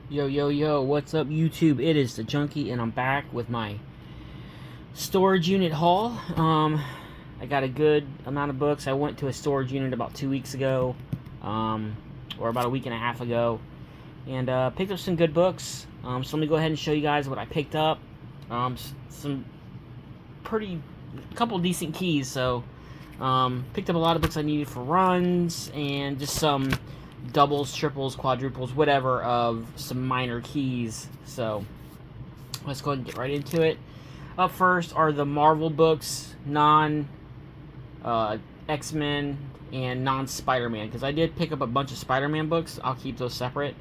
Yo, yo, yo, what's up, YouTube? It is the Junkie, and I'm back with my storage unit haul. I got a good amount of books. I went to a storage unit about 2 weeks ago, or about a week and a half ago, and picked up some good books. So let me go ahead and show you guys what I picked up. Some couple decent keys. So, picked up a lot of books I needed for runs, and just some doubles, triples, quadruples, whatever, of some minor keys. So let's go ahead and get right into it. Up first are the Marvel books, non X-Men and non Spider-Man, because I did pick up a bunch of Spider-Man books. I'll keep those separate.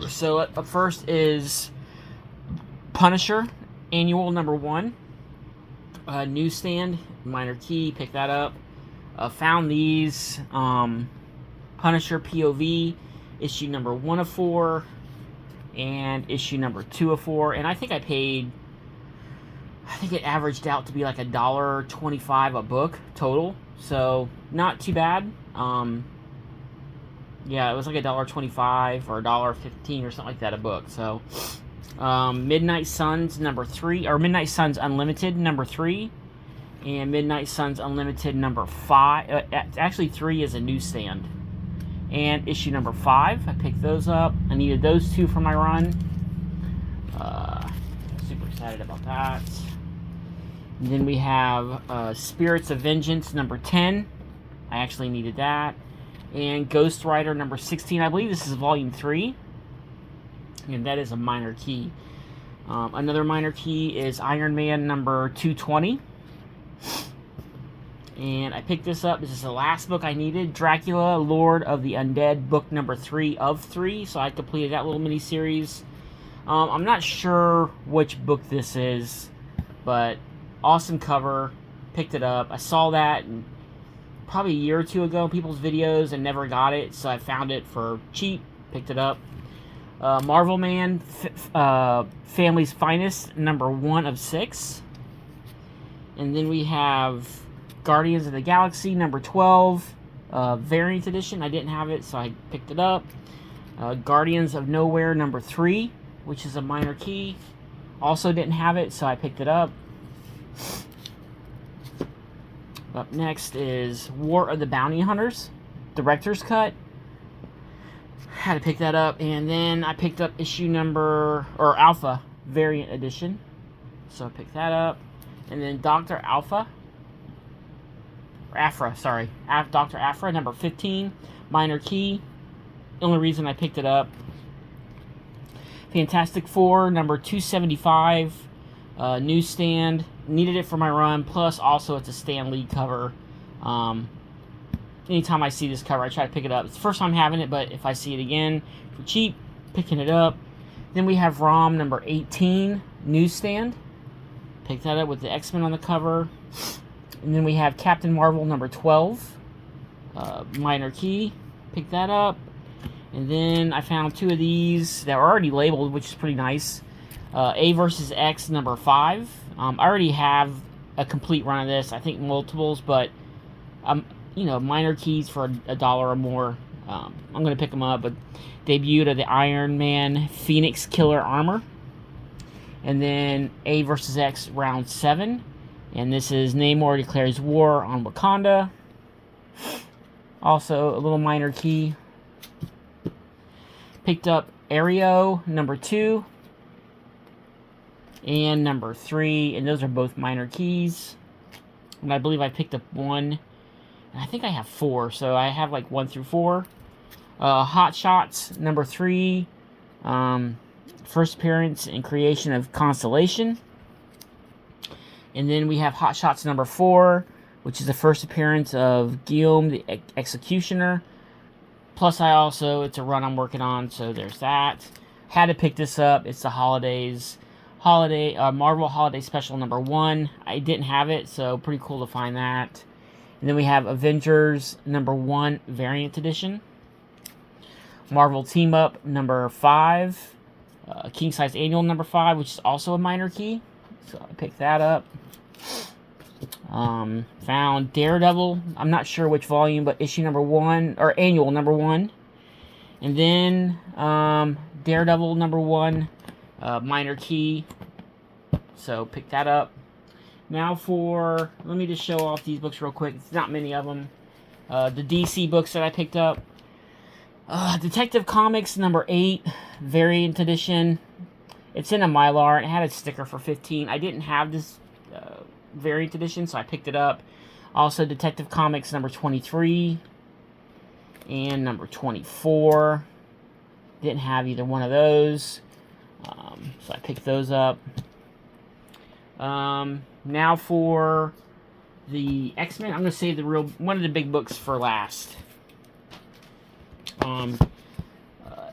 So up first is Punisher Annual #1, newsstand, minor key. Pick that up. Found these. Punisher POV, issue number 1 of 4, and issue number 2 of 4. And I think it averaged out to be like $1.25 a book total. So not too bad. Yeah, it was like $1.25 or $1.15 or something like that a book. So Midnight Suns #3, or Midnight Suns Unlimited #3, and Midnight Suns Unlimited #5. Actually, 3 is a newsstand. And issue number 5, I picked those up. I needed those 2 for my run. Super excited about that. And then we have Spirits of Vengeance #10. I actually needed that. And Ghost Rider #16. I believe this is volume 3. And that is a minor key. Another minor key is Iron Man #220. And I picked this up. This is the last book I needed. Dracula, Lord of the Undead, book #3 of 3. So I completed that little mini-series. I'm not sure which book this is, but awesome cover. Picked it up. I saw that probably a year or 2 ago in people's videos and never got it. So I found it for cheap. Picked it up. Marvel Man, Family's Finest, #1 of 6. And then we have Guardians of the Galaxy #12, variant edition. I didn't have it, so I picked it up. Guardians of Nowhere #3, which is a minor key. Also didn't have it, so I picked it up. Up next is War of the Bounty Hunters, director's cut. Had to pick that up, and then I picked up Alpha variant edition. So I picked that up. And then Dr. Afra, Dr. Afra #15, minor key. The only reason I picked it up. Fantastic Four #275, newsstand. Needed it for my run. Plus, also it's a Stan Lee cover. Anytime I see this cover, I try to pick it up. It's the first time having it, but if I see it again for cheap, picking it up. Then we have ROM #18, newsstand. Pick that up with the X-Men on the cover. And then we have Captain Marvel #12, minor key. Pick that up. And then I found 2 of these that were already labeled, which is pretty nice. A vs. X #5. I already have a complete run of this. I think multiples, but minor keys for $1 or more. I'm going to pick them up. But debuted of the Iron Man Phoenix Killer Armor. And then A vs. X round 7. And this is Namor declares war on Wakanda. Also, a little minor key. Picked up Aereo #2 and #3. And those are both minor keys. And I believe I picked up 1. And I think I have 4. So I have like 1 through 4. Hot Shots #3. First appearance and creation of Constellation. And then we have Hot Shots #4, which is the first appearance of Guillaume the Executioner. Plus, it's a run I'm working on, so there's that. Had to pick this up. It's the Marvel Holiday Special #1. I didn't have it, so pretty cool to find that. And then we have Avengers #1 variant edition. Marvel Team Up #5. King Size Annual #5, which is also a minor key. So I picked that up. Found Daredevil. I'm not sure which volume, but issue #1, or annual #1. And then Daredevil #1, minor key. So pick that up. Now for, let me just show off these books real quick. It's not many of them. The DC books that I picked up. Detective Comics #8, variant edition. It's in a Mylar. It had a sticker for $15. I didn't have this variant edition, so I picked it up. Also, Detective Comics #23 and #24. Didn't have either one of those, so I picked those up. Now for the X-Men, I'm going to save one of the big books for last.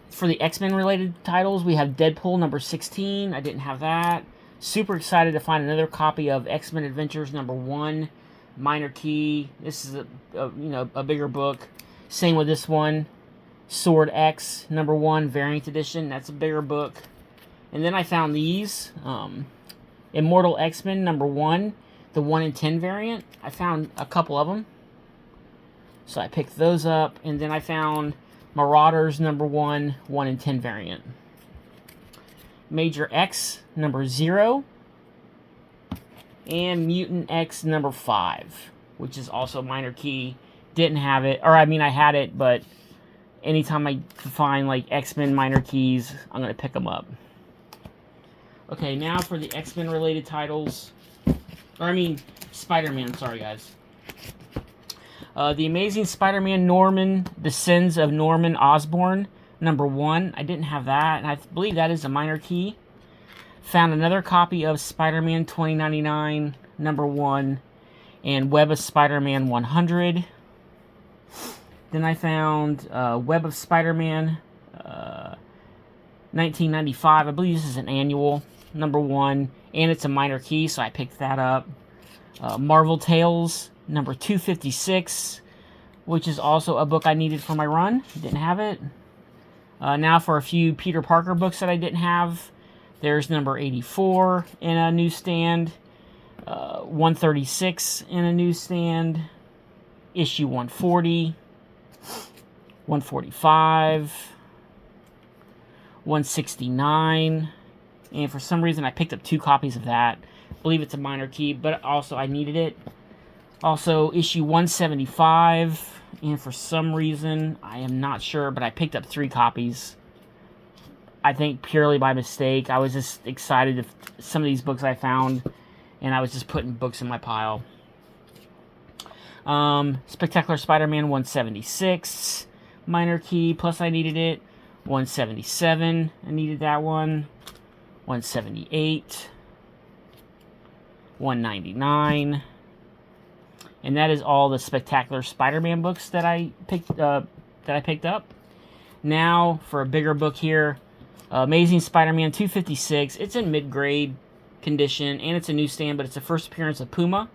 For the X-Men related titles, we have Deadpool #16. I didn't have that. Super excited to find another copy of X-Men Adventures #1, minor key. This is a bigger book. Same with this one, Sword X #1, variant edition. That's a bigger book. And then I found these, Immortal X-Men #1, the 1 in 10 variant. I found a couple of them, so I picked those up. And then I found Marauders #1, 1 in 10 variant. Major X #0. And Mutant X #5, which is also minor key. Didn't have it, or I mean I had it, but anytime I find like X-Men minor keys, I'm going to pick them up. Okay, now for the X-Men related titles. Or I mean, Spider-Man, sorry guys. The Amazing Spider-Man Norman, The Sins of Norman Osborn, #1. I didn't have that, and I believe that is a minor key. Found another copy of Spider-Man 2099, #1, and Web of Spider-Man 100. Then I found Web of Spider-Man 1995. I believe this is an annual, #1, and it's a minor key, so I picked that up. Marvel Tales #256, which is also a book I needed for my run. Didn't have it. Now for a few Peter Parker books that I didn't have. There's #84 in a newsstand, 136 in a newsstand, issue 140, 145, 169, and for some reason I picked up 2 copies of that. I believe it's a minor key, but also I needed it. Also, issue 175, and for some reason, I am not sure, but I picked up 3 copies. I think purely by mistake. I was just excited if some of these books I found, and I was just putting books in my pile. Spectacular Spider-Man 176, minor key, plus I needed it. 177, I needed that one. 178, 199. And that is all the Spectacular Spider-Man books that I picked up. Now for a bigger book here, Amazing Spider-Man 256. It's in mid-grade condition, and it's a newsstand, but it's the first appearance of Puma.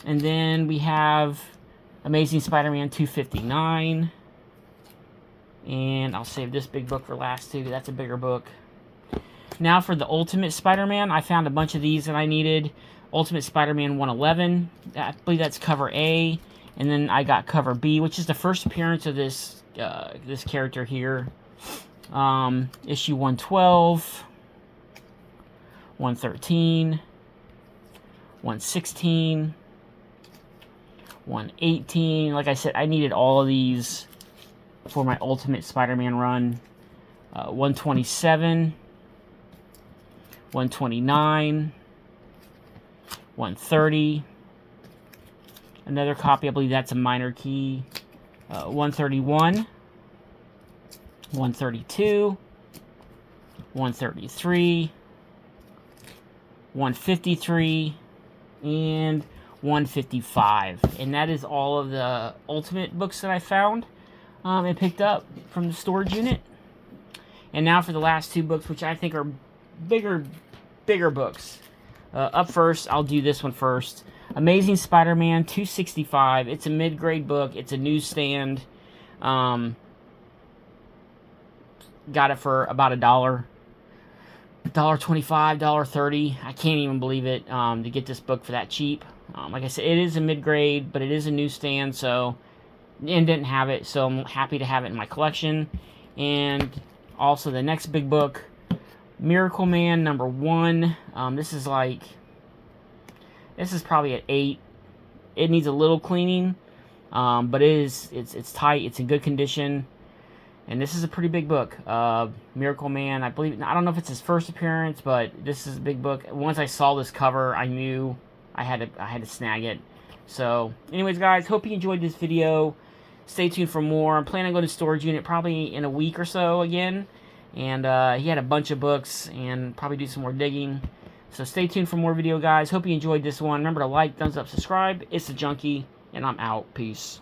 And then we have Amazing Spider-Man 259. And I'll save this big book for last too. That's a bigger book. Now for the Ultimate Spider-Man, I found a bunch of these that I needed. Ultimate Spider-Man 111, I believe that's cover A, and then I got cover B, which is the first appearance of this this character here. Issue 112, 113, 116, 118. Like I said, I needed all of these for my Ultimate Spider-Man run. 127, 129, 130, another copy, I believe that's a minor key, 131, 132, 133, 153, and 155. And that is all of the Ultimate books that I found and picked up from the storage unit. And now for the last 2 books, which I think are bigger books. Up first, I'll do this one first. Amazing Spider-Man 265. It's a mid-grade book. It's a newsstand. Got it for about $1. $1.25, $1.30. I can't even believe it to get this book for that cheap. Like I said, it is a mid-grade, but it is a newsstand, so and didn't have it, so I'm happy to have it in my collection. And also the next big book, Miracle Man #1. This is probably at 8. It needs a little cleaning, but it's tight. It's in good condition, and this is a pretty big book. Miracle Man, I don't know if it's his first appearance, but this is a big book. Once I saw this cover, I knew I had to snag it. So, anyways, guys, hope you enjoyed this video. Stay tuned for more. I'm planning on going to storage unit probably in a week or so again. And he had a bunch of books and probably do some more digging. So stay tuned for more video, guys. Hope you enjoyed this one. Remember to like, thumbs up, subscribe. It's the Junkie, and I'm out. Peace.